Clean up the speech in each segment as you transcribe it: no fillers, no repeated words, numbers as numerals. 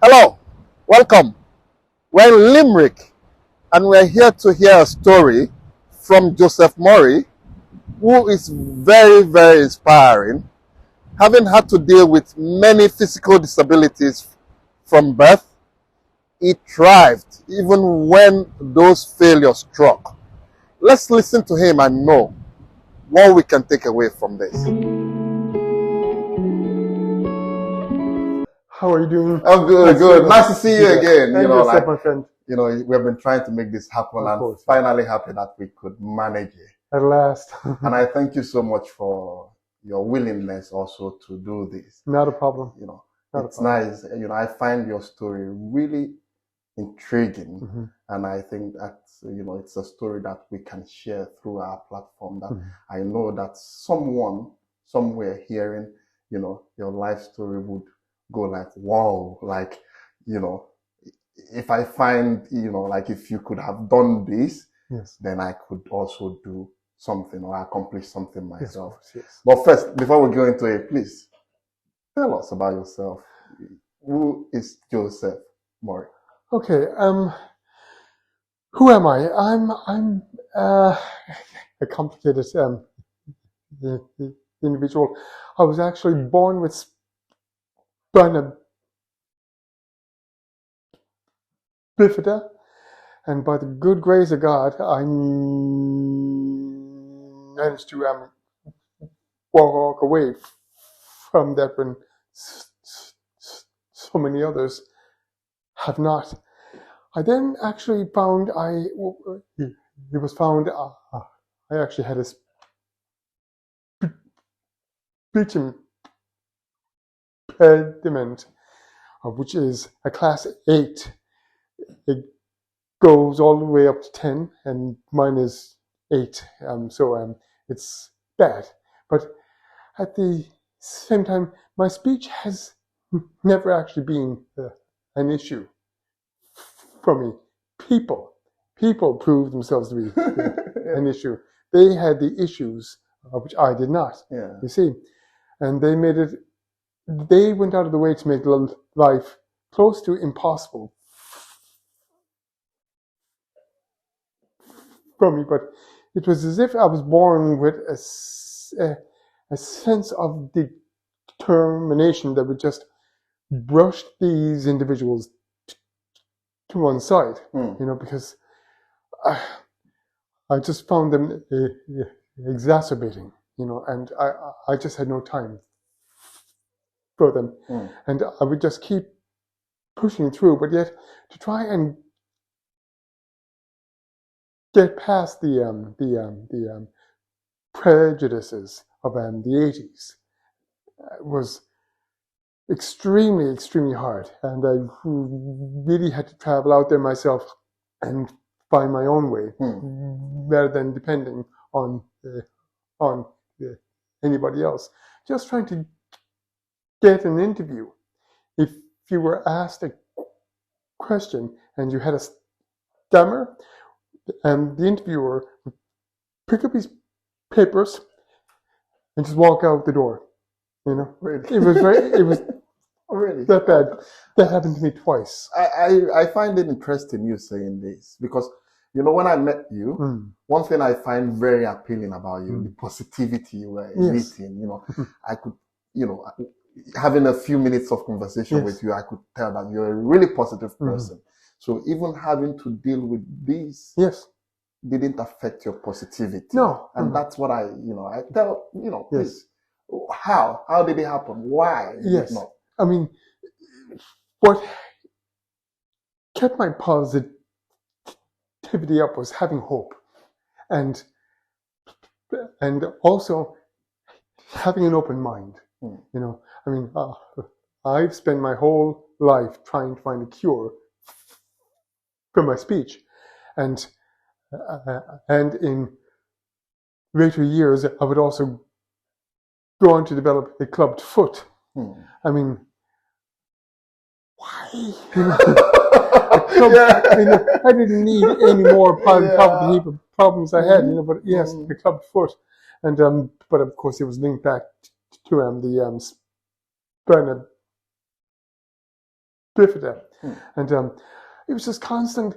Hello, welcome. We're in Limerick and we're here to hear a story from Joseph Molloy, who is very, very inspiring, having had to deal with many physical disabilities from birth. He thrived even when those failures struck. Let's listen to him and know what we can take away from this. How are you doing? I'm good, good. Nice to see you again. Thank you, my friend. We've been trying to make this happen and finally happy that we could manage it. At last. And I thank you so much for your willingness also to do this. Not a problem. It's nice. I find your story really intriguing. And I think that, it's a story that we can share through our platform that I know that someone somewhere hearing, your life story would go like, wow, like, if I find, like if you could have done this, then I could also do something or accomplish something myself. Yes. But first, before we go into it, please tell us about yourself. Who is Joseph Molloy? Okay. Who am I? I'm a complicated individual. I was actually born with Spina Bifida, and by the good grace of God, I managed to walk away from that when so many others have not. I then actually found I actually had a speech impediment, which is a class 8. It goes all the way up to 10, and mine is 8. So it's bad. But at the same time, my speech has never actually been an issue for me. People proved themselves to be an issue. They had the issues, which I did not. You see, and they went out of the way to make life close to impossible for me. But it was as if I was born with a sense of determination that would just brush these individuals to one side, because I just found them exacerbating, and I just had no time for them, and I would just keep pushing through, but yet to try and get past the prejudices of the 80s was extremely, extremely hard, and I really had to travel out there myself and find my own way, rather than depending on anybody else. Just trying to get an interview. If you were asked a question and you had a stammer, and the interviewer would pick up his papers and just walk out the door. Really? It was really that bad. That happened to me twice. I find it interesting you saying this because, when I met you, one thing I find very appealing about you, the positivity you were emitting, I could, having a few minutes of conversation with you, I could tell that you're a really positive person. So even having to deal with this didn't affect your positivity. No. And that's what I tell, please, how did it happen? Why? Yes. Not? I mean, what kept my positivity up was having hope, and also having an open mind. I mean, I've spent my whole life trying to find a cure for my speech, and in later years, I would also go on to develop a clubbed foot. I mean, why? I didn't need any more problems I had, but yes, the clubbed foot. And but of course it was linked back to the Spina Bifida. And it was just constant,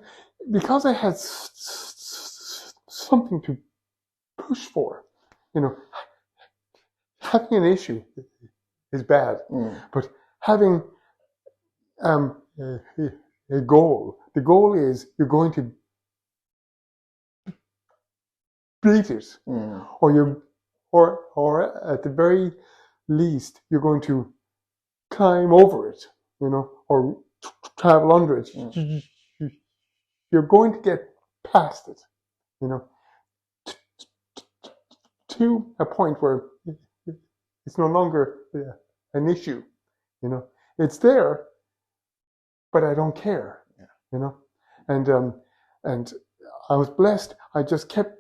because I had something to push for. You know, having an issue is bad, but having a goal. The goal is you're going to beat it, or at the very least you're going to climb over it, or travel under it. You're going to get past it, to a point where it's no longer an issue. It's there, but I don't care. And I was blessed. I just kept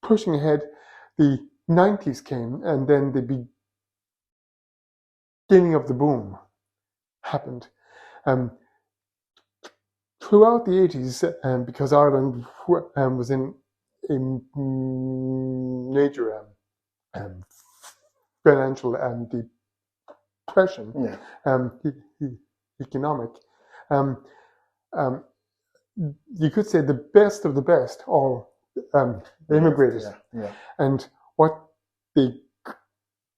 pushing ahead. The 90s came, and then the beginning of the boom happened. Throughout the 80s, because Ireland was in a major financial depression, economic, you could say the best of the best all immigrated. And what the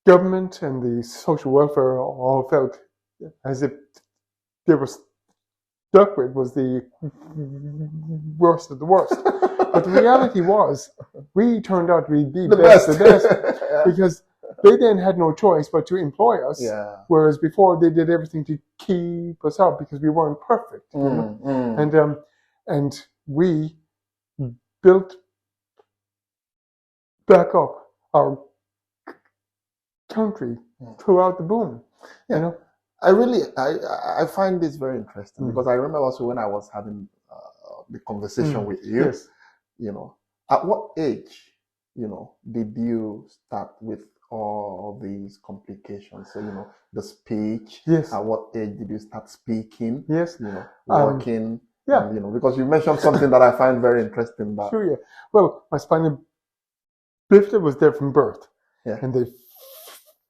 government and the social welfare all felt as if they were stuck with was the worst of the worst. But the reality was, we turned out to be the best of the best, because they then had no choice but to employ us, whereas before they did everything to keep us out because we weren't perfect. And we built back up our country throughout the boom. I find this very interesting, because I remember also when I was having the conversation with you, at what age, did you start with all these complications? So, the speech. Yes. At what age did you start speaking? Yes. Walking. And, because you mentioned something that I find very interesting. Sure, yeah. Well, my spina bifida was there from birth. And they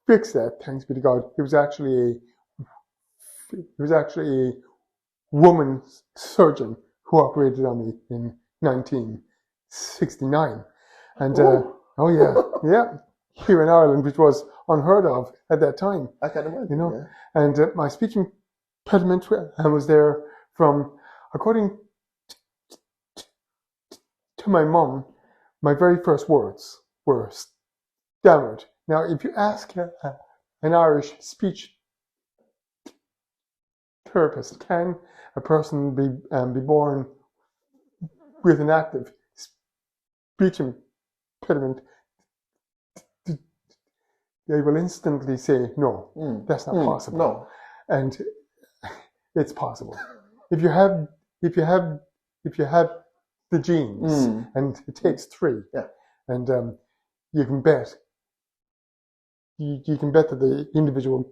fixed that, thanks be to God. It was actually a woman surgeon who operated on me in 1969. And here in Ireland, which was unheard of at that time. I can imagine. And my speech impediment was there from, according to my mum, my very first words were stammered. Now, if you ask an Irish speech therapist, can a person be born with an active speech impediment? They will instantly say, no, that's not possible. No. And it's possible. If you have the genes, and it takes 3, and you can bet that the individual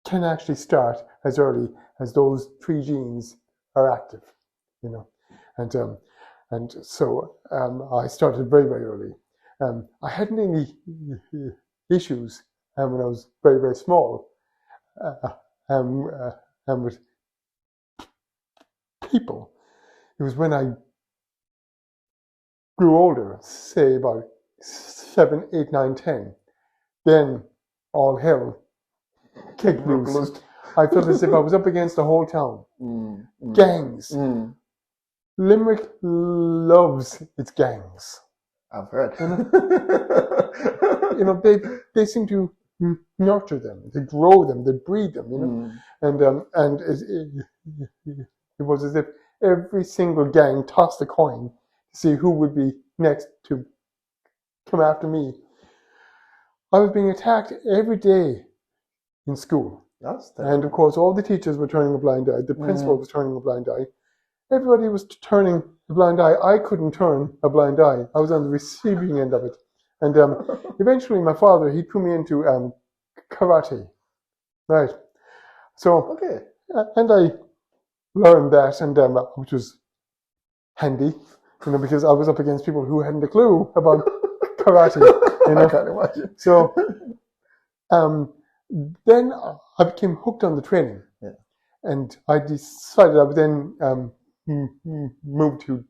can actually start as early as those 3 genes are active, and so I started very, very early. I hadn't any issues when I was very, very small with people. It was when I grew older, say about 7, 8, 9, 10, then all hell kicked loose. I felt as if I was up against the whole town. Gangs. Limerick loves its gangs. I've heard. They seem to nurture them, they grow them, they breed them. And it was as if every single gang tossed a coin to see who would be next to come after me. I was being attacked every day in school. And of course, all the teachers were turning a blind eye. The principal was turning a blind eye. Everybody was turning a blind eye. I couldn't turn a blind eye. I was on the receiving end of it. And eventually my father, he threw me into karate. Right. So, and I learned that, and which was handy, because I was up against people who hadn't a clue about karate. I can't imagine. So, then I became hooked on the training. Yeah. And I decided I would then move to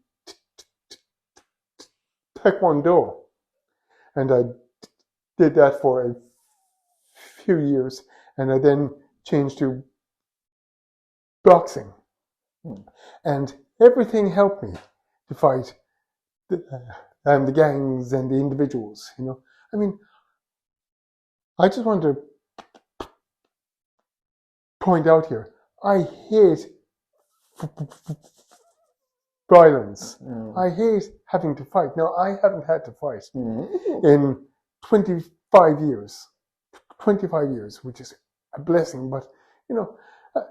Taekwondo. And I did that for a few years. And I then changed to boxing. And everything helped me to fight the gangs and the individuals, you know. I mean, I just want to point out here, I hate violence. I hate having to fight. Now, I haven't had to fight in 25 years. 25 years, which is a blessing. But, you know,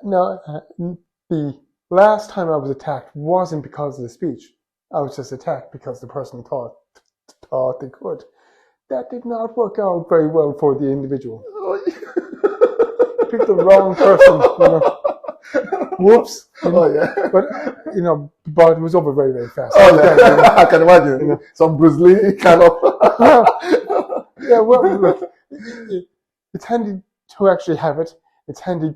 now, the last time I was attacked wasn't because of the speech. I was just attacked because the person thought they could. That did not work out very well for the individual. Picked the wrong person, you know. Whoops. You know? Oh, yeah. But, you know, but it was over very, very fast. Oh, yeah. I can imagine. You know? Some Bruce Lee kind of. Yeah, well, look, it's handy to actually have it. It's handy.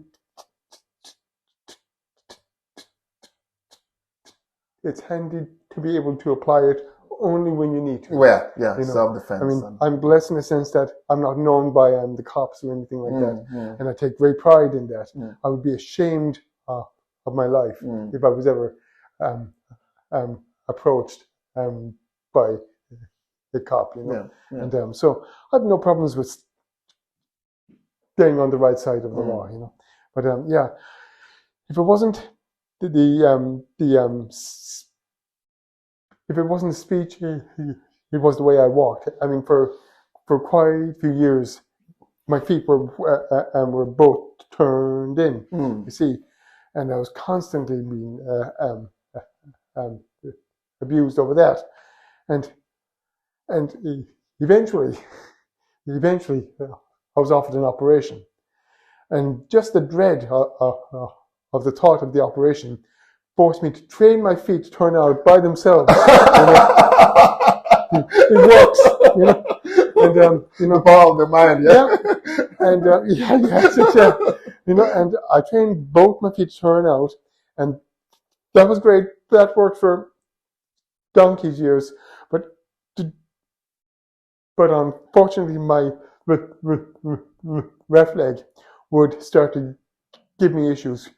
It's handy to be able to apply it only when you need to. Well, yeah, you know? self-defense. I mean, I'm blessed in the sense that I'm not known by the cops or anything like that, and I take great pride in that. I would be ashamed of my life if I was ever approached by the cop, you know. And so I have no problems with staying on the right side of the law, you know. But yeah, if it wasn't if it wasn't the speech, it was the way I walked. I mean, for quite a few years, my feet were both turned in. You see, and I was constantly being abused over that, and eventually, I was offered an operation, and just the dread of the thought of the operation forced me to train my feet to turn out by themselves. You know? It works, you know. And you know, the power of the mind, yeah. And you know, and I trained both my feet to turn out, and that was great. That worked for donkey's years, but unfortunately, my left leg would start to give me issues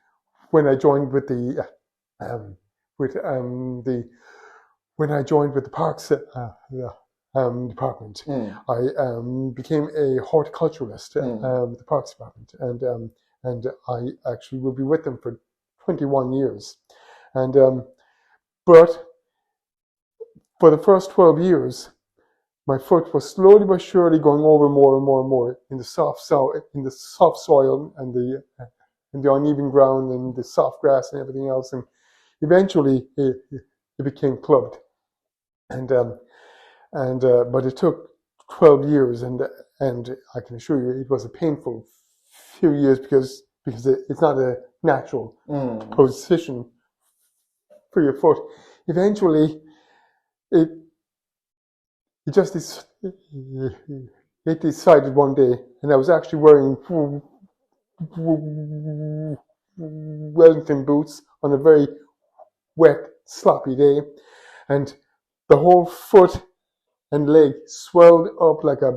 when I joined with the Parks Department. I became a horticulturist with the Parks Department, and I actually will be with them for 21 years. And but for the first 12 years, my foot was slowly but surely going over more and more and more in the soft soil and the uneven ground and the soft grass and everything else, and eventually it became clubbed. And but it took 12 years, and I can assure you it was a painful few years because it's not a natural position for your foot. Eventually, it decided one day, and I was actually wearing Wellington boots on a very wet, sloppy day, and the whole foot and leg swelled up like a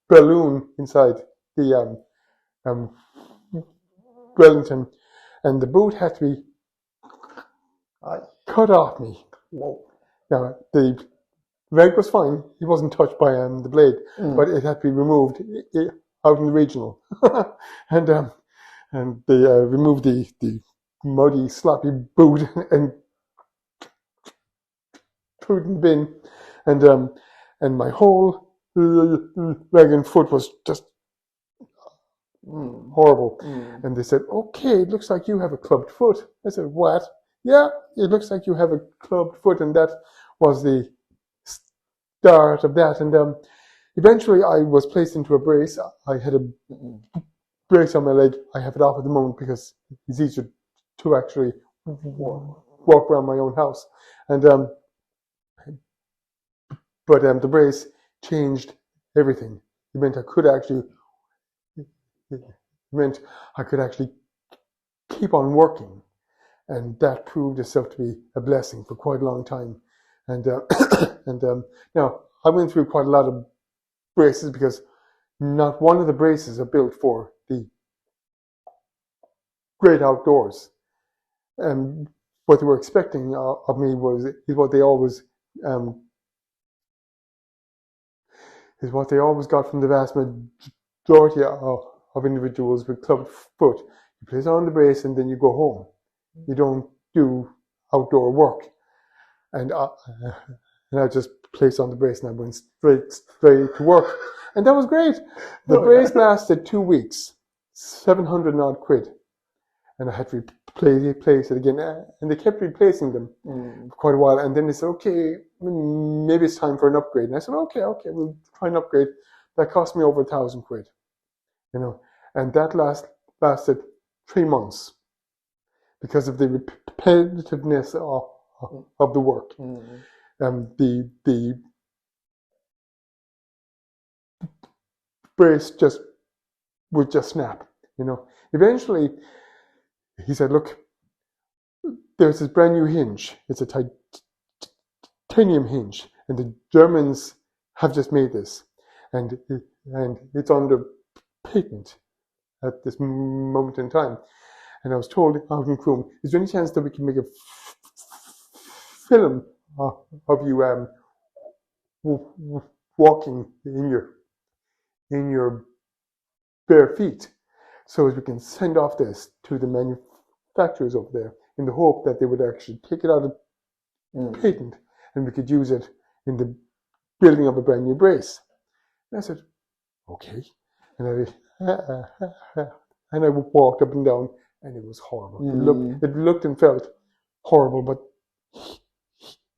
balloon inside the Wellington, and the boot had to be cut off me. Now, the leg was fine. It wasn't touched by the blade, but it had to be removed out in the regional. And they removed the muddy, sloppy boot and threw it in the bin. And my whole leg and foot was just horrible. And they said, "Okay, it looks like you have a clubbed foot." I said, "What?" "Yeah, it looks like you have a clubbed foot." And that was the start of that. And eventually I was placed into a brace. I had a brace on my leg. I have it off at the moment because it's easier to actually walk around my own house. And but the brace changed everything. It meant I could actually it meant I could actually keep on working. And that proved itself to be a blessing for quite a long time. And now, I went through quite a lot of braces because not one of the braces are built for the great outdoors. And what they were expecting of me is what they always got from the vast majority of individuals with clubbed foot. You place on the brace and then you go home. You don't do outdoor work. And I just placed on the brace and I went straight to work. And that was great. The brace lasted 2 weeks, 700 and odd quid. And I had to replace it again. And they kept replacing them for quite a while. And then they said, okay, maybe it's time for an upgrade. And I said, okay, we'll try an upgrade. That cost me over 1,000 quid. You know, and that lasted 3 months because of the repetitiveness of the work. The brace would just snap, you know. Eventually, he said, look, there's this brand new hinge. It's a titanium hinge, and the Germans have just made this, and it's under patent at this moment in time. And I was told out in Croom, is there any chance that we can make a film of you walking in your bare feet, so as we can send off this to the manufacturers over there in the hope that they would actually take it out of patent and we could use it in the building of a brand new brace. And I said, okay. And I walked up and down, and it was horrible. It looked and felt horrible, but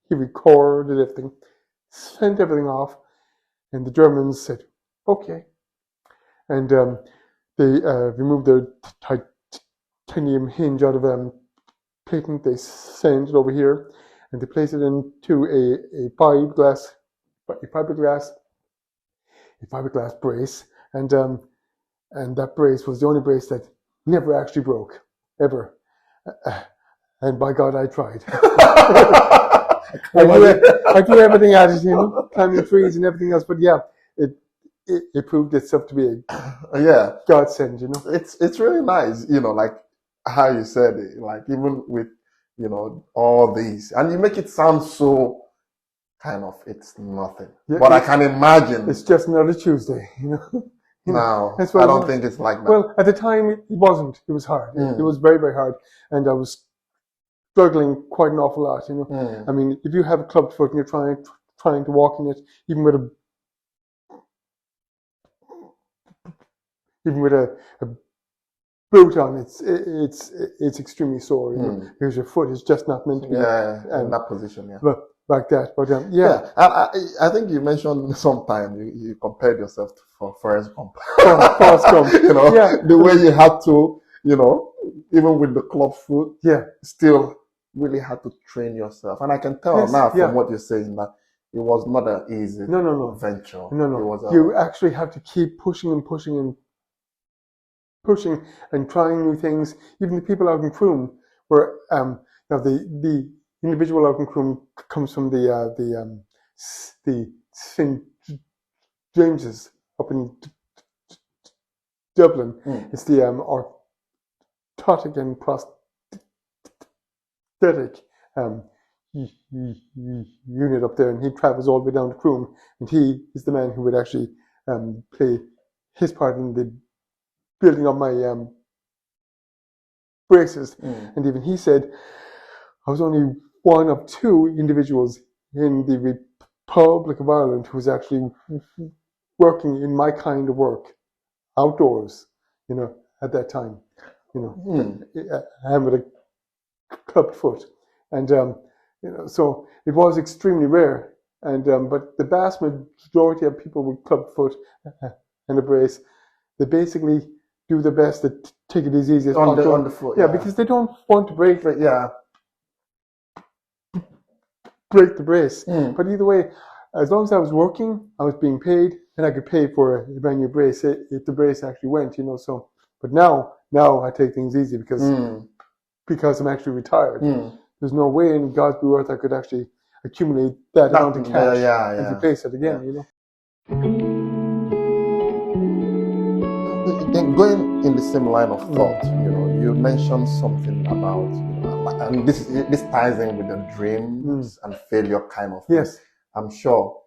he recorded everything, sent everything off, and the Germans said, okay. And they removed the titanium hinge out of patent. They sent it over here, and they placed it into a fiberglass brace, and that brace was the only brace that never actually broke, ever. And by God, I tried. I do everything at it, you know, climbing trees and everything else. But yeah, it proved itself to be a godsend, you know. It's really nice, you know, like how you said it, like even with, you know, all these, and you make it sound so kind of, it's nothing. Yeah, but I can imagine. It's just another Tuesday, you know. No, I don't think it's like that. Well, at the time, it wasn't. It was hard. It was very, very hard. And I was struggling quite an awful lot, you know. I mean, if you have a clubbed foot and you're trying to walk in it, even with a boot on, it's extremely sore, you know, because your foot is just not meant to be in that position, But like that, but I think you mentioned sometime you compared yourself to Forrest Gump. Forrest Gump, you know, the way you had to, you know, even with the club foot, still really had to train yourself. And I can tell now from what you're saying that it was not an easy venture. No. It was you actually have to keep pushing and trying new things. Even the people out in Croom were, now the individual out in Croom comes from the St. James's up in Dublin. It's the orthotic and prosthetic unit up there, and he travels all the way down to Croom, and he is the man who would actually play his part in the building of my braces. And even he said, I was only one of 2 individuals in the Republic of Ireland who was actually working in my kind of work outdoors, you know, at that time, you know, and with a clubbed foot. And, you know, so it was extremely rare. And, but the vast majority of people with clubbed foot and a brace, they basically do their best to take it as easy as possible. On the foot. Yeah, because they don't want to break the brace. But either way, as long as I was working, I was being paid, and I could pay for a brand new brace if the brace actually went, So, but now I take things easy because I'm actually retired. There's no way in God's blue earth I could actually accumulate that amount of cash and replace it again, Then going in the same line of thought, you mentioned something about, and this ties in with the dreams and failure kind of thing. Yes. I'm sure,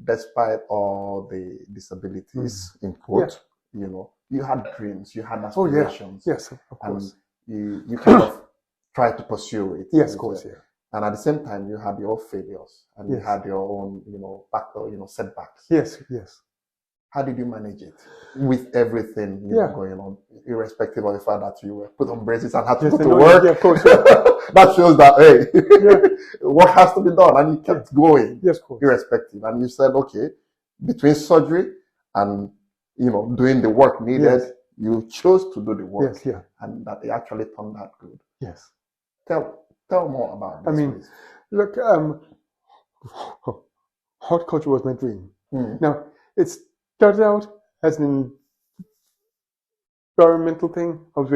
despite all the disabilities in quote, you had dreams, you had aspirations. Oh, yeah. Yes, of course. And you kind of tried to pursue it. Yes, of course, yeah. And at the same time, you had your failures and you had your own, setbacks. Yes. How did you manage it with everything going on, irrespective of the fact that you were put on braces and had to go to work? Yeah, of course. Yeah. That shows that, work has to be done, and you kept going, yes, of course. Irrespective. And you said, okay, between surgery and doing the work needed, you chose to do the work, yes, yeah, and that it actually turned out good. Yes. Tell more about this. I mean, please. Look, horticulture was my dream. Now, it started out as an environmental thing. I was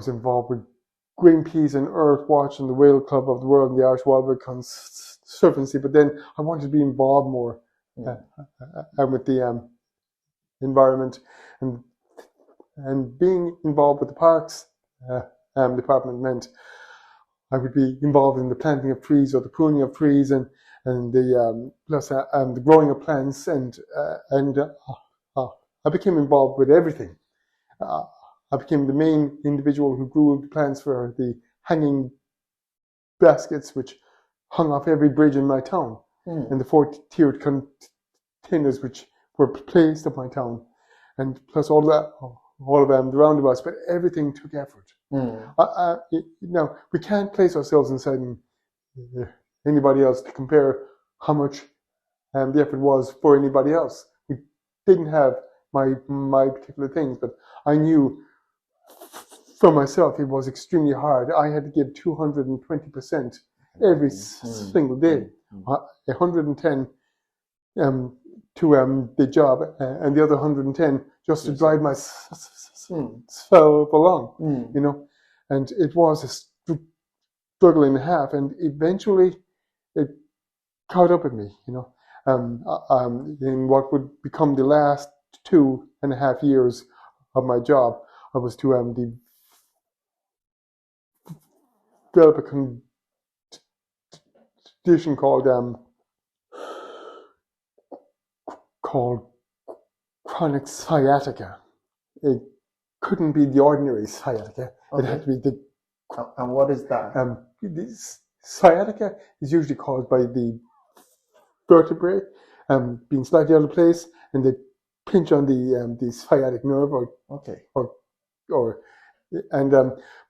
involved with Greenpeace and Earthwatch and the Whale Club of the World and the Irish Wildlife Conservancy, but then I wanted to be involved more with the environment, and being involved with the Parks Department meant I would be involved in the planting of trees or the pruning of trees and the plus the growing of plants, and I became involved with everything. I became the main individual who grew the plants for the hanging baskets which hung off every bridge in my town, and the 4-tiered containers which were placed up my town, and plus all of the roundabouts. But everything took effort. Now, we can't place ourselves inside anybody else to compare how much the effort was for anybody else. We didn't have my particular things, but I knew for myself it was extremely hard. I had to give 220% every single day, 110 to the job, and the other 110 just to drive myself along, and it was a struggle and a half, and eventually it caught up with me, in what would become the last 2.5 years of my job. I was to develop a condition called chronic sciatica. It couldn't be the ordinary sciatica. Okay. It had to be the. And what is that? This sciatica is usually caused by the vertebrae being slightly out of place, and they pinch on the sciatic nerve,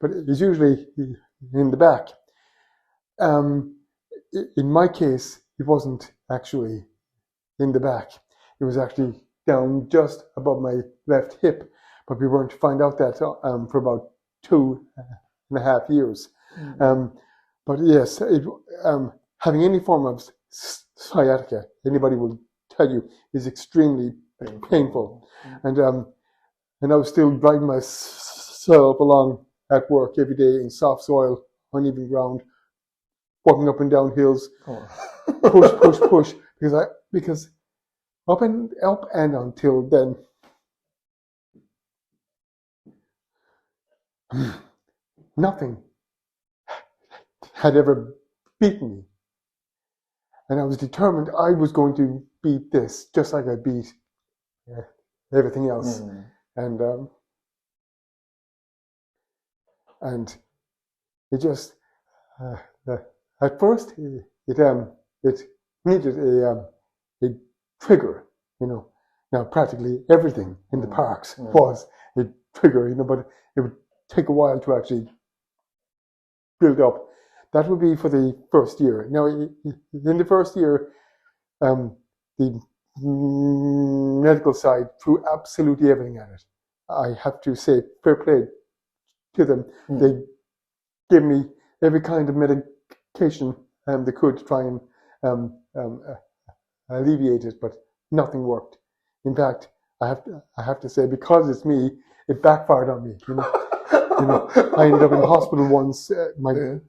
but it's usually in the back. In my case, it wasn't actually in the back. It was actually down just above my left hip, but we weren't to find out that for about 2.5 years. But yes, having any form of sciatica, anybody will tell you, is extremely painful. And I was still driving myself along at work every day in soft soil, uneven ground, walking up and down hills, push, because up and until then, nothing had ever beaten me. And I was determined I was going to beat this, just like I beat everything else. And it just, at first, it needed a trigger, Now, practically everything in the parks was a trigger, but it would take a while to actually build up. That would be for the first year. Now, in the first year, the medical side threw absolutely everything at it. I have to say, fair play to them. They gave me every kind of medication they could to try and alleviate it, but nothing worked. In fact, I have to say, because it's me, it backfired on me. I ended up in hospital once. My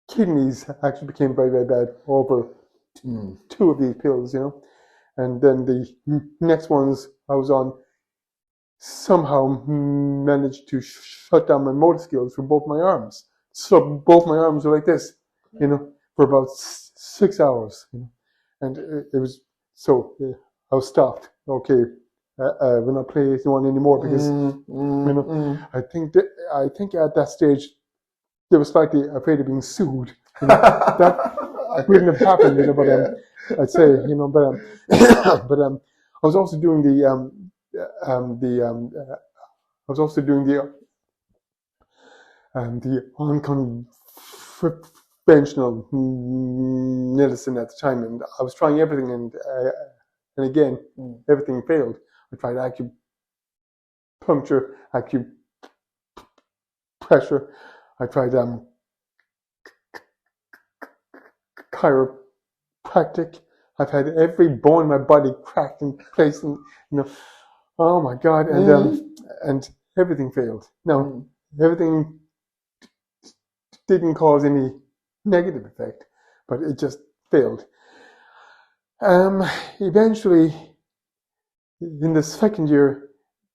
kidneys actually became very, very bad over 2 of these pills. And then the next ones I was on somehow managed to shut down my motor skills for both my arms. So both my arms were like this, for about 6 hours. And it was so I was stopped. Okay, we're not playing this one anymore because I think at that stage they were slightly afraid of being sued. That wouldn't have happened, but I'd say, but I was also doing the unconventional medicine at the time, and I was trying everything, and again, everything failed. I tried acupuncture, acupressure. I tried chiropractic. I've had every bone in my body cracked in place, and oh my God, and everything failed. Now, everything didn't cause any negative effect, but it just failed. Eventually, in the second year,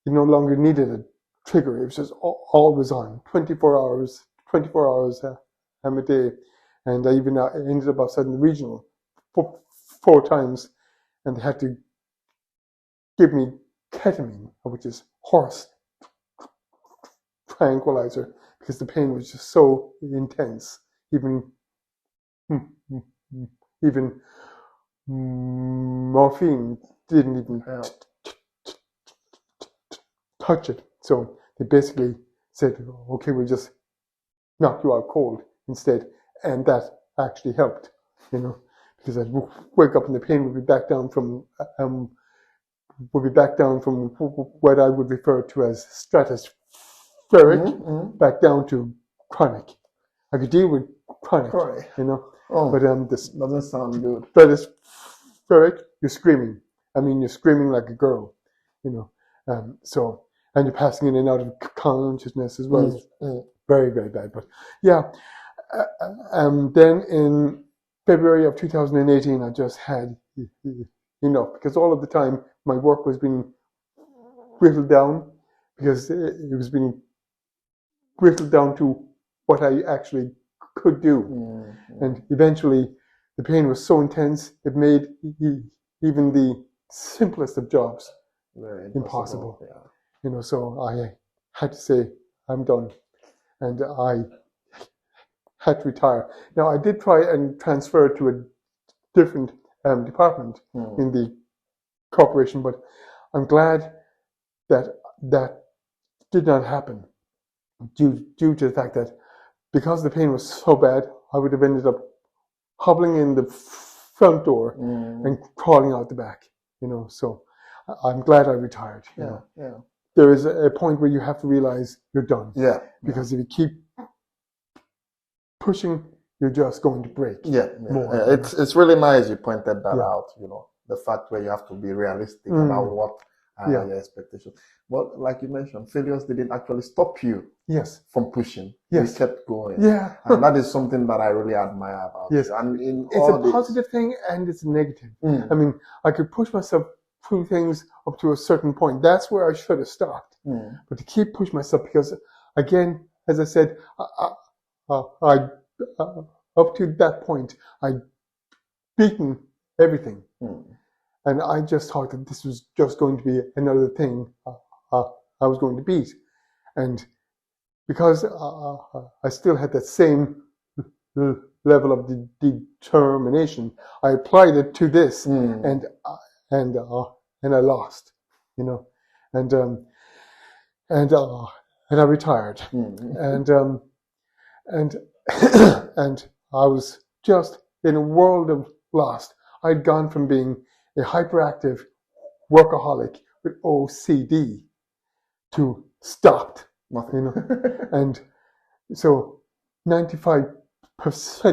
it no longer needed a trigger. It was just always on, 24 hours a day. And I even ended up outside in the regional 4 times, and they had to give me ketamine, which is horse tranquilizer, because the pain was just so intense. Even morphine didn't even touch it. So they basically said, okay, we'll just knock you out cold instead. And that actually helped, because I'd wake up and the pain would be back down from what I would refer to as stratospheric, back down to chronic. I could deal with chronic, but this doesn't sound good. Stratospheric, you're screaming. I mean, you're screaming like a girl, so, and you're passing in and out of consciousness as well. Very, very bad. But yeah, then in February of 2018, I just had enough, because all of the time my work was being whittled down, because it was being whittled down to what I actually could do. And eventually the pain was so intense, it made even the simplest of jobs impossible. So I had to say, I'm done. And I had to retire. Now, I did try and transfer to a different department in the corporation, but I'm glad that did not happen, due to the fact that because the pain was so bad, I would have ended up hobbling in the front door and crawling out the back. So I'm glad I retired. There is a point where you have to realize you're done. Because if you keep pushing, you're just going to break. More. It's really nice you pointed that out. The fact where you have to be realistic about what are your expectations. But like you mentioned, failures didn't actually stop you from pushing. You kept going. And that is something that I really admire about you. And it's a positive thing and it's a negative. I mean, I could push myself through things up to a certain point. That's where I should have stopped. But to keep pushing myself, because again, as I said, I up to that point, I'd beaten everything. And I just thought that this was just going to be another thing I was going to beat. And because I still had that same level of determination, I applied it to this, and I lost, and I retired, and and I was just in a world of lost. I'd gone from being a hyperactive workaholic with OCD to stopped, and So 95%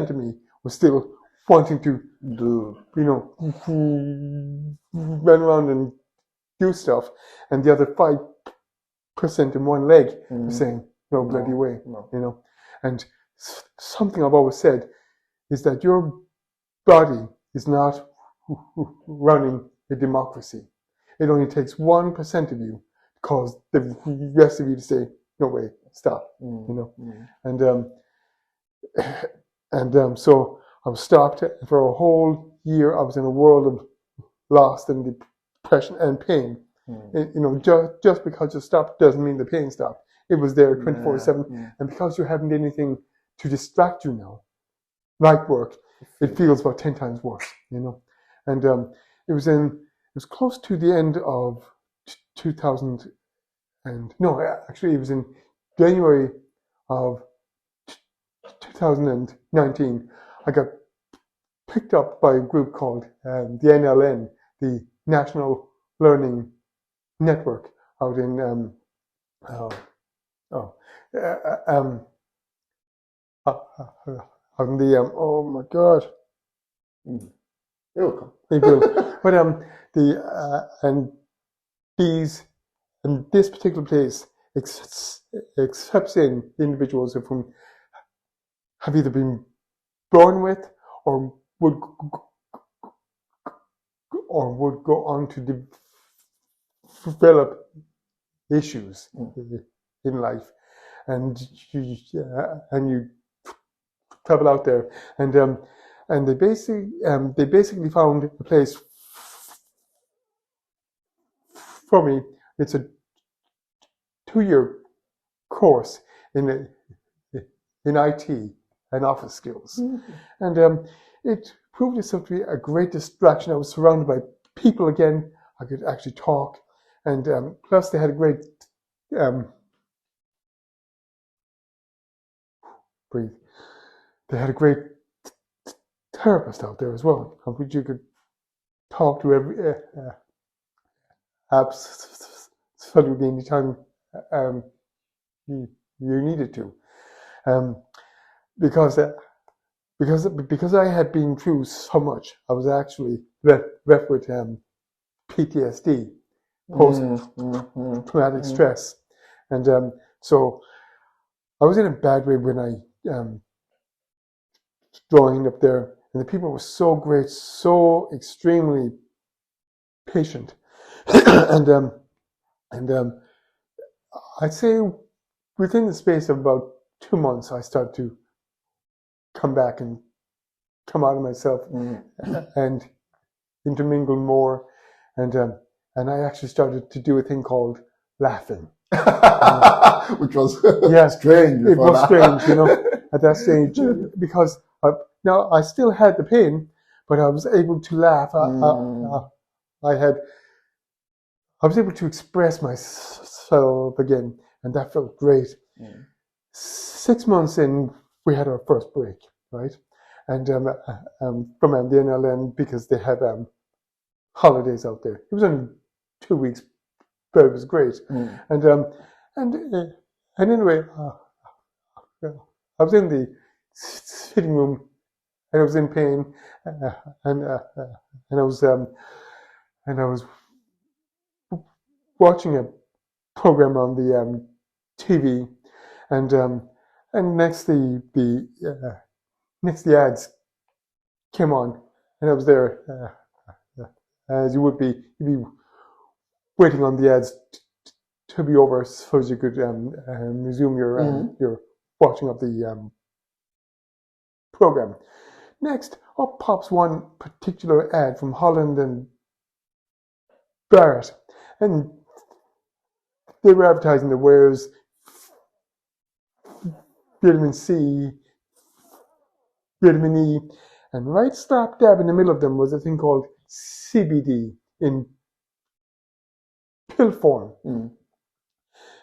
of me was still wanting to run around and do stuff, and the other 5% in one leg was saying, no bloody way, And something I've always said is that your body is not running a democracy. It only takes 1% of you to cause the rest of you to say, no way, stop, And so I was stopped for a whole year. I was in a world of loss and depression and pain. Just because you stopped doesn't mean the pain stopped. It was there 24/7, and because you haven't anything to distract you now, like work, it feels about 10 times worse. And it was close to the end of 2000, and no, actually, it was in January of 2019. I got picked up by a group called the NLN, the National Learning Network, out in out in the oh my God, But and this particular place accepts in individuals of whom have either been born with or would go on to develop issues in life, and you travel out there, and they basically found a place for me. It's a 2-year course in IT and office skills, and it proved itself to be a great distraction. I was surrounded by people again. I could actually talk, and plus they had a great breathe. They had a great therapist out there as well, of which you could talk to every absolutely anytime you needed to, because I had been through so much. I was actually left with PTSD, post-traumatic stress, and so I was in a bad way when I joined up there, and the people were so great, so extremely patient, and I'd say within the space of about 2 months, I started to come back and come out of myself and intermingle more, and I actually started to do a thing called laughing, which was strange. It was strange, at that stage, because now I still had the pain, but I was able to laugh. I was able to express myself again, and that felt great. 6 months in, we had our first break, right? And from the NLN, because they have holidays out there. It was only 2 weeks, but it was great. And anyway, I was in the sitting room, and I was in pain, and I was watching a program on the TV, and next the ads came on, and I was there, as you would be. You'd be waiting on the ads to be over, so as you could resume your watching of the program. Next, up pops one particular ad from Holland and Barrett, and they were advertising the wares, vitamin C, vitamin E, and right slap dab in the middle of them was a thing called CBD in pill form.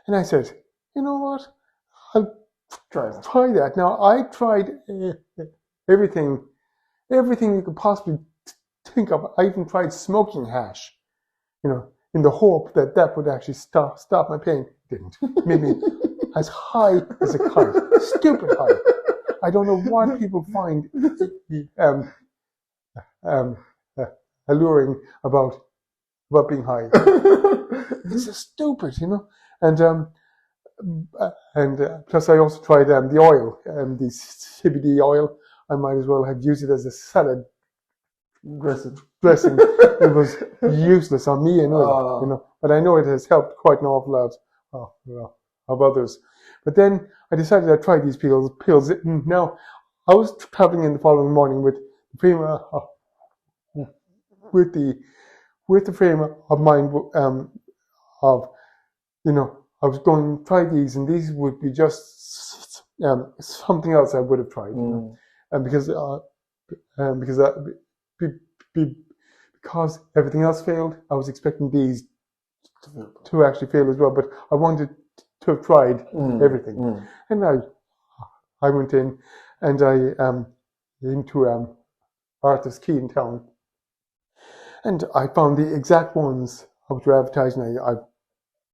And I said, you know what? I'll try that. Now, I tried everything you could possibly think of. I even tried smoking hash, in the hope that would actually stop my pain. It didn't. It made me as high as a kite, stupid high. I don't know what people find alluring about being high. It's just stupid, you know. And plus, I also tried the oil, the CBD oil. I might as well have used it as a salad dressing. It was useless on me anyway, you know. But I know it has helped quite an awful lot of others. But then I decided I'd try these pills. Now, I was traveling in the following morning with the frame of mind of, you know, I was going to try these, and these would be just something else I would have tried, you know? And because everything else failed, I was expecting these to actually fail as well. But I wanted to have tried everything, and I went in, and I into Arthur's Key in town, and I found the exact ones which were advertising. I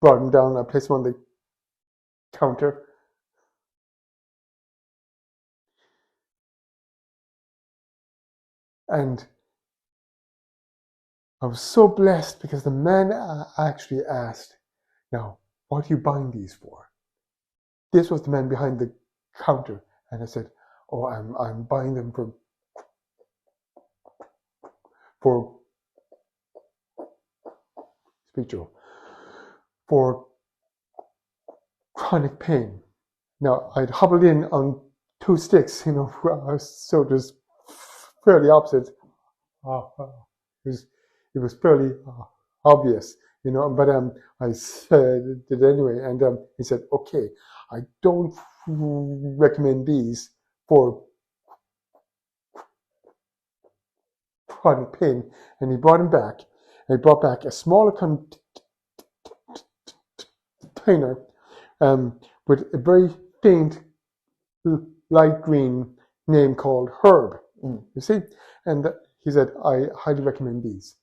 brought them down. I placed them on the counter. And I was so blessed because the man actually asked, "Now, what are you buying these for?" This was the man behind the counter. And I said, "Oh, I'm buying them for speak Joe, for chronic pain." Now, I'd hobbled in on 2 sticks, you know, so it was fairly opposite. It was fairly obvious, you know, but I said it anyway, and he said, "Okay, I don't recommend these for chronic pain." And he brought him back, and he brought back a smaller container with a very faint light green name called Herb. You see? And he said, "I highly recommend these."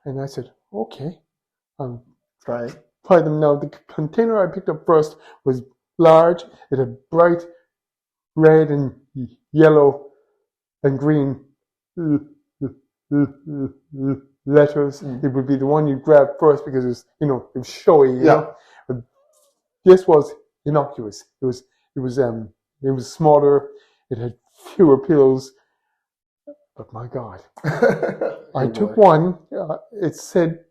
And I said, "Okay, try them." Now, the container I picked up first was large. It had bright red and yellow and green letters. It would be the one you grab first because it was, you know, it was showy. You know? But this was innocuous. It was smaller. It had fewer pills. But my God, I took one. It said,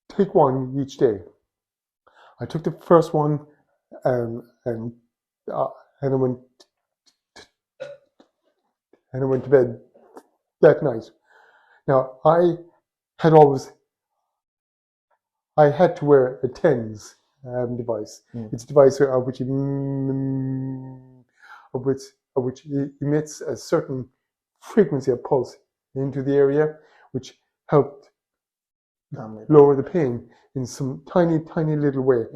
take one each day. I took the first one, and I went to bed that night. Now, I had to wear a TENS device. It's a device which emits a certain frequency of pulse into the area, which helped lower the pain in some tiny little way.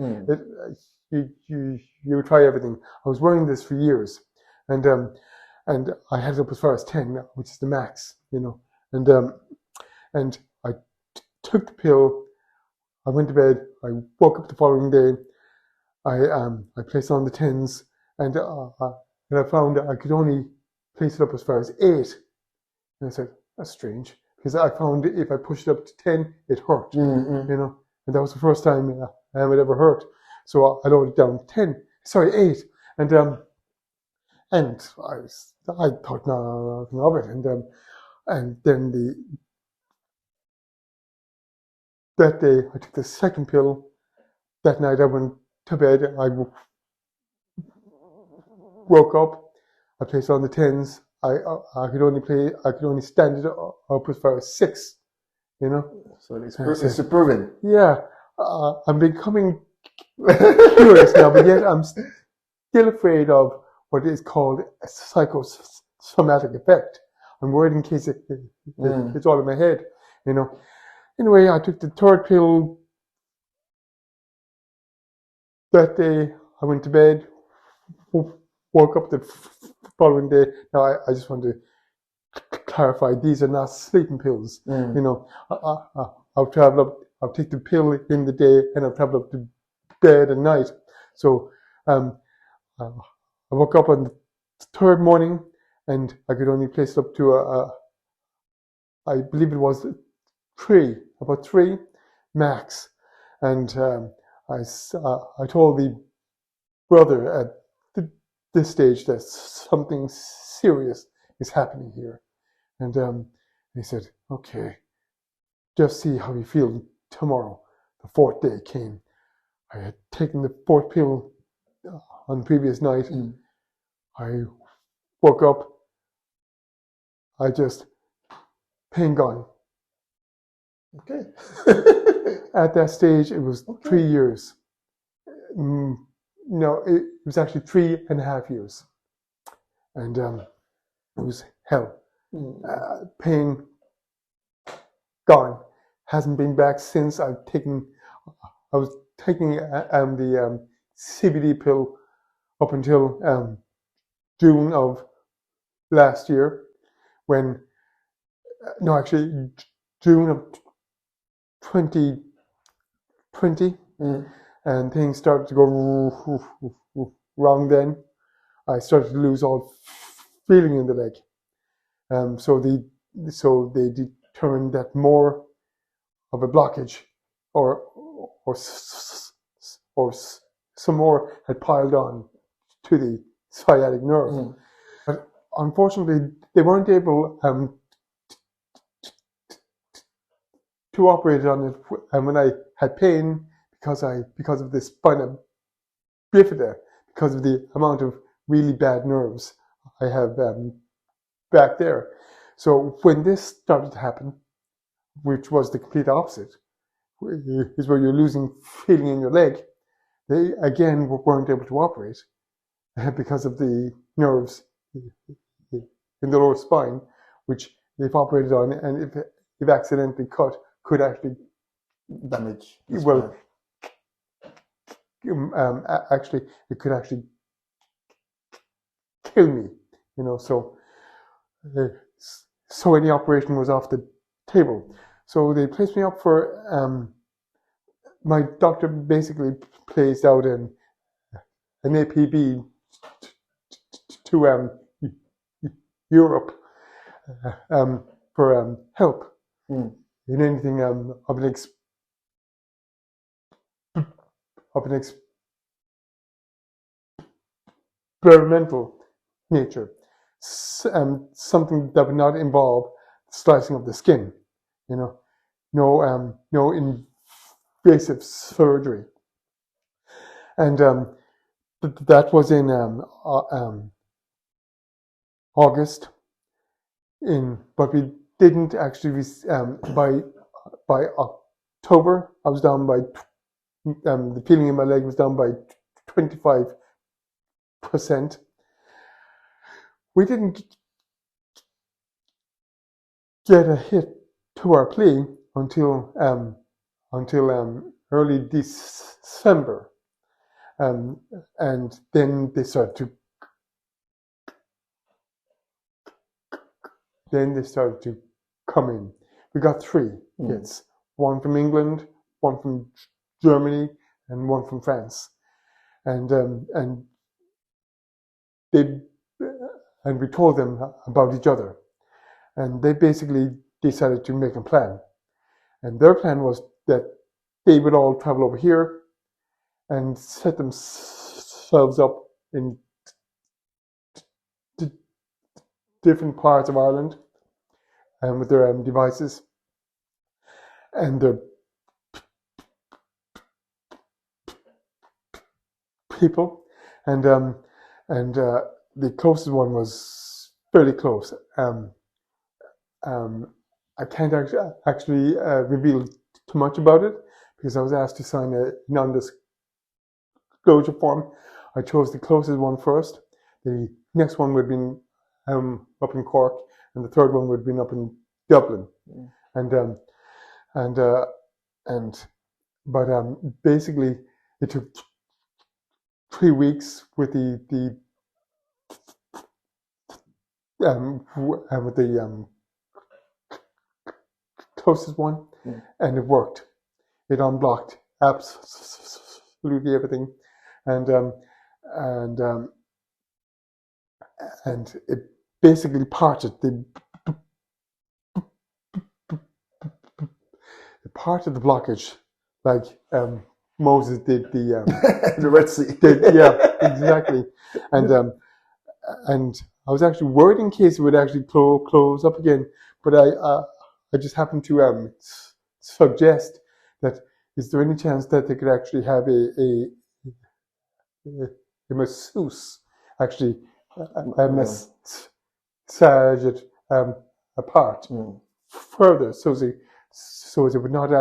You try everything. I was wearing this for years, and I had it up as far as 10, which is the max, you know. And I took the pill. I went to bed. I woke up the following day. I placed on the TENS, and I found that I could only place it up as far as 8. And I said, "That's strange," because I found if I pushed it up to 10, it hurt, you know. And that was the first time it ever hurt. So I lowered it down to 8. And I thought nothing of it. And then that day I took the second pill. That night I went to bed. I woke up. I placed on the TENS. I could only stand it up as far as 6. You know. So it's improving. Yeah, I'm becoming curious now, but yet I'm still afraid of what is called a psychosomatic effect. I'm worried in case it's all in my head, you know. Anyway, I took the third pill that day. I went to bed, woke up the following day. Now, I just want to clarify, these are not sleeping pills. You know, I've traveled I'll take the pill in the day and I'll travel up to bed at night. So I woke up on the third morning and I could only place it up to I believe it was about 3 max. And I told the brother at this stage that something serious is happening here. And he said, okay, just see how you feel tomorrow. The fourth day came. I had taken the fourth pill on the previous night. I woke up. Pain gone. Okay. At that stage, it was 3 years. No, it was actually 3.5 years. And it was hell. Pain gone. Hasn't been back since I was taking the CBD pill up until June of last year, June of 2020, and things started to go wrong then. I started to lose all feeling in the leg. So they determined that more of a blockage or some more had piled on to the sciatic nerve. But unfortunately, they weren't able to operate on it when I had pain because of this spina bifida, because of the amount of really bad nerves I have back there. So when this started to happen, which was the complete opposite, is where you're losing feeling in your leg, they again weren't able to operate because of the nerves in the lower spine, which they've operated on, and if accidentally cut, could actually damage. Actually, it could actually kill me. So any operation was off the table. So they placed me up for. My doctor basically placed out an APB to Europe for help in anything of an experimental nature, something that would not involve slicing of the skin, no invasive surgery, and that was in August. But we didn't actually by October. I was down by the feeling in my leg was down by 25%. We didn't get a hit to our plea until early December, and then they started to come in. We got 3 hits: one from England, one from Germany, and one from France, and we told them about each other, and they basically decided to make a plan. And their plan was that they would all travel over here and set themselves up in different parts of Ireland and with their devices and their people, and the closest one was fairly close. I can't actually reveal too much about it because I was asked to sign a non-disclosure form. I chose the closest one first. The next one would have been up in Cork, and the third one would have been up in Dublin. But basically, it took 3 weeks with the closest one, and it worked. it unblocked absolutely everything, and it basically parted the blockage, like Moses did The Red Sea. yeah, exactly, and I was actually worried in case it would actually close up again, but I just happened to suggest that, is there any chance that they could actually have a masseuse actually massage it apart further, so as it would not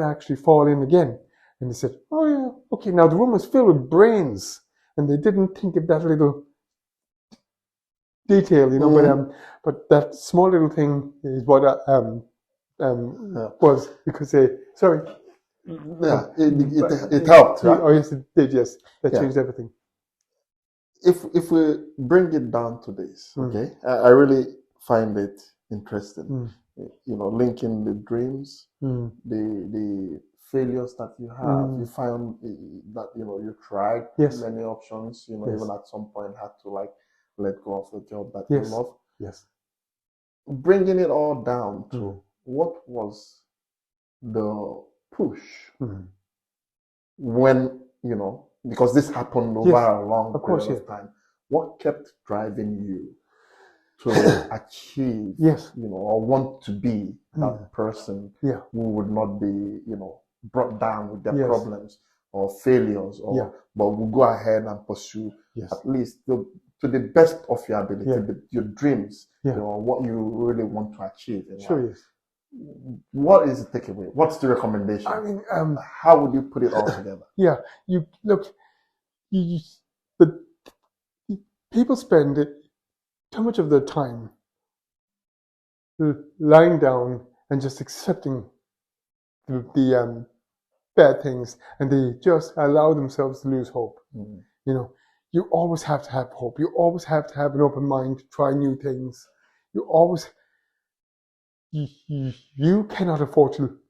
actually fall in again. And they said, "Oh yeah, okay." Now the room was filled with brains, and they didn't think of that little detail, but that small little thing is what was, because sorry. Yeah, it helped. Right? Oh yes, it did. Yes, that changed everything. If we bring it down to this, okay, I really find it interesting. Linking the dreams, the failures that you have. You found that you tried many options. Even at some point had to let go of the job that you love. Yes. Bringing it all down to what was the push when because this happened over a long period of time. What kept driving you to achieve, or want to be that person who would not be, brought down with their problems or failures, but will go ahead and pursue at least to the best of your ability, your dreams, what you really want to achieve in life. Yes. What is the takeaway? What's the recommendation? I mean, how would you put it all together? You look. The people spend too much of their time lying down and just accepting the bad things, and they just allow themselves to lose hope. You always have to have hope. You always have to have an open mind to try new things. You cannot afford to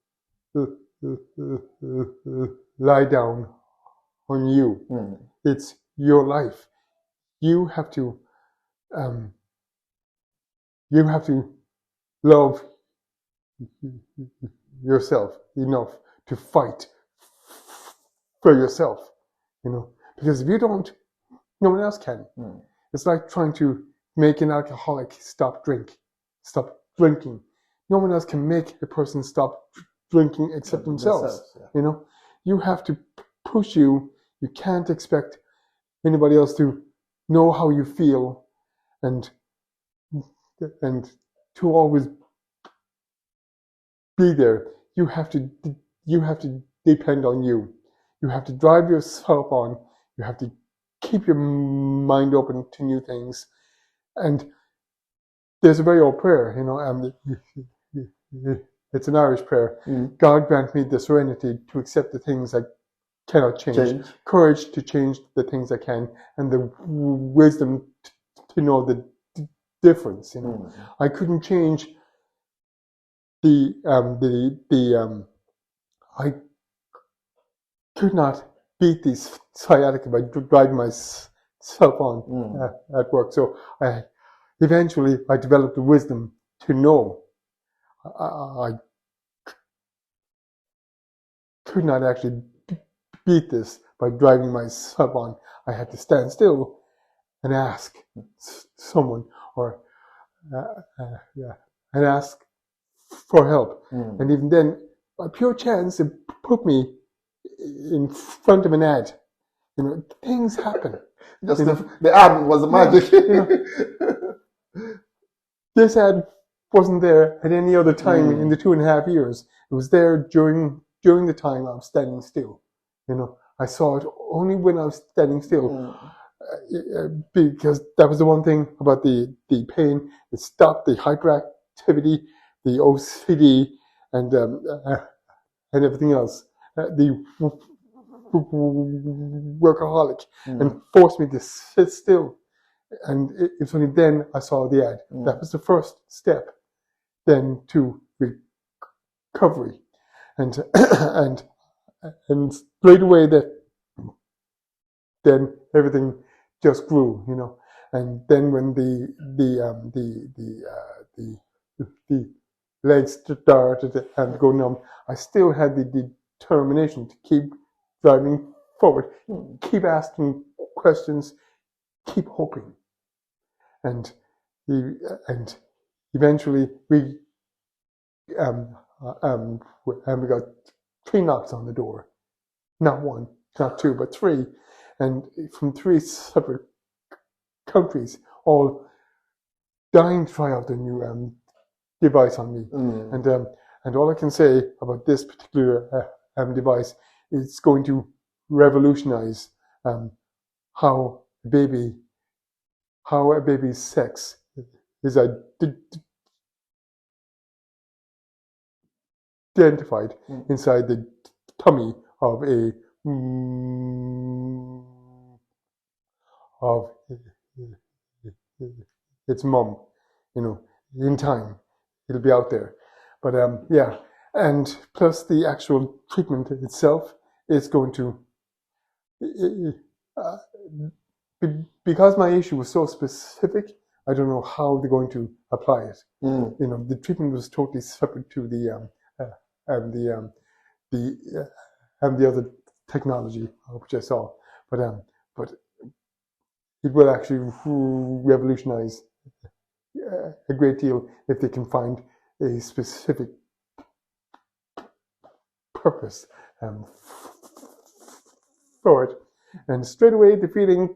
lie down on you. It's your life. You have to love yourself enough to fight for yourself, because if you don't, no one else can. It's like trying to make an alcoholic stop drinking. No one else can make a person stop drinking except themselves. You have to push you. You can't expect anybody else to know how you feel and to always be there. You have to depend on you. You have to drive yourself on. You have to keep your mind open to new things. And there's a very old prayer, it's an Irish prayer. God grant me the serenity to accept the things I cannot change, courage to change the things I can, and the wisdom to know the difference. I couldn't change I could not beat these sciatica by driving myself on at work. So eventually I developed the wisdom to know I could not actually beat this by driving myself on. I had to stand still and ask someone, or and ask for help. And even then, by pure chance, it put me in front of an ad. Things happen. Just the ad was the magic. This ad wasn't there at any other time in the 2.5 years. It was there during the time I was standing still. I saw it only when I was standing still, because that was the one thing about the pain. It stopped the hyperactivity, the OCD, and everything else. The workaholic, and forced me to sit still. And it's only then I saw the ad. That was the first step then to recovery. and and straight away then everything just grew, And then when the legs started to go numb, I still had the determination to keep driving forward, keep asking questions, keep hoping, and eventually we got 3 knocks on the door, not 1, not 2, but 3, and from 3 separate countries, all dying to try out the new device on me. And all I can say about this particular device is it's going to revolutionize how a baby's sex is identified inside the tummy of its mom. In time it'll be out there. But yeah, and plus the actual treatment itself is going to, because my issue was so specific, I don't know how they're going to apply it. The treatment was totally separate to the other technology which I saw, but it will actually revolutionize a great deal if they can find a specific purpose for it. And straight away the feeling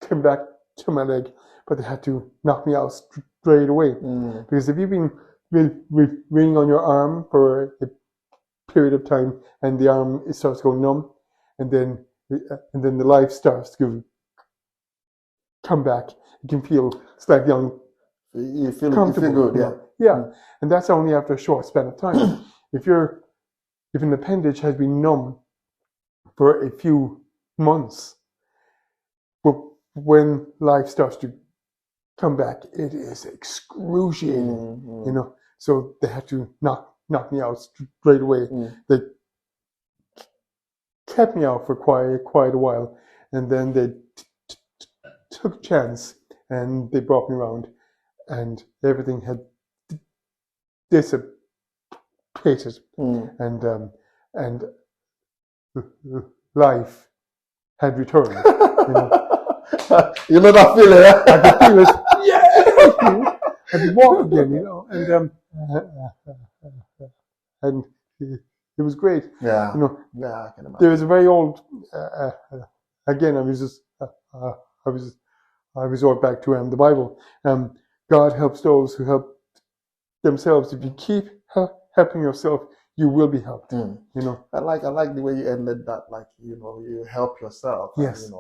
came back to my leg, but they had to knock me out straight away. Because if you've been ringing on your arm for a period of time and the arm starts going numb, and then the life starts to come back, you can feel slightly You feel uncomfortable. good, Yeah, and that's only after a short span of time. If an appendage has been numb for a few months, but when life starts to come back, it is excruciating. So they had to knock me out straight away. They kept me out for quite a while, and then they took a chance and they brought me around, and everything had dissipated, and life had returned. You know that feeling? I could feel it. Yeah, I could walk again, and it was great. Yeah, I can imagine. There was a very old. Again, I resort back to the Bible. God helps those who help themselves. If you keep helping yourself, you will be helped. I like the way you ended that. Like you help yourself. Yes. And,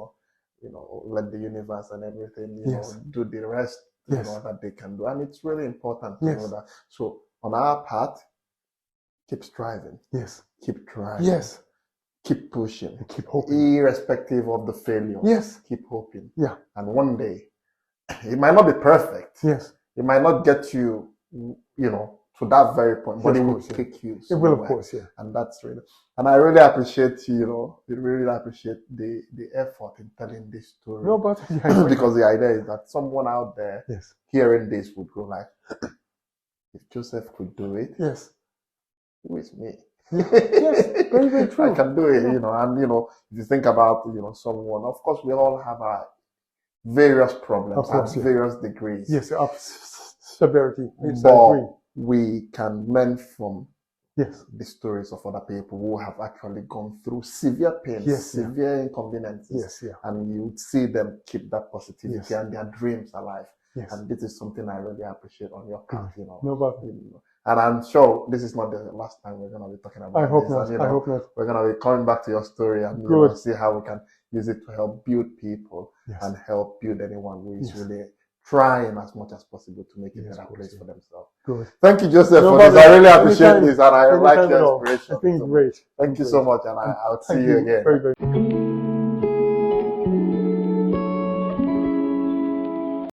let the universe and everything do the rest. That they can do, and it's really important to know that. So on our part, keep striving. Yes. Keep trying. Yes. Keep pushing. And keep hoping. Irrespective of the failure. Yes. Keep hoping. Yeah. And one day, it might not be perfect. Yes. It might not get you, to that very point, but it will take you somewhere. It will, of course, yeah. And that's really, and I really appreciate, really appreciate the effort in telling this story. No, but because the idea is that someone out there hearing this would go like, if Joseph could do it, who is me? Yes, very, very true. I can do it, and if you think about, someone, of course, we all have our various problems at various degrees. Yes, of severity. But we can learn from the stories of other people who have actually gone through severe pains, severe inconveniences, and you would see them keep that positivity and their dreams alive. And this is something I really appreciate on your part. And I'm sure this is not the last time we're going to be talking about this. I hope not. I hope not. We're going to be coming back to your story and see how we can use it to help build people and help build anyone who is really trying as much as possible to make it a better place for themselves. Good. Thank you, Joseph, for this. I really appreciate this, and I like your inspiration. It's been great. Thank you so much, and I'll see you again. Very, very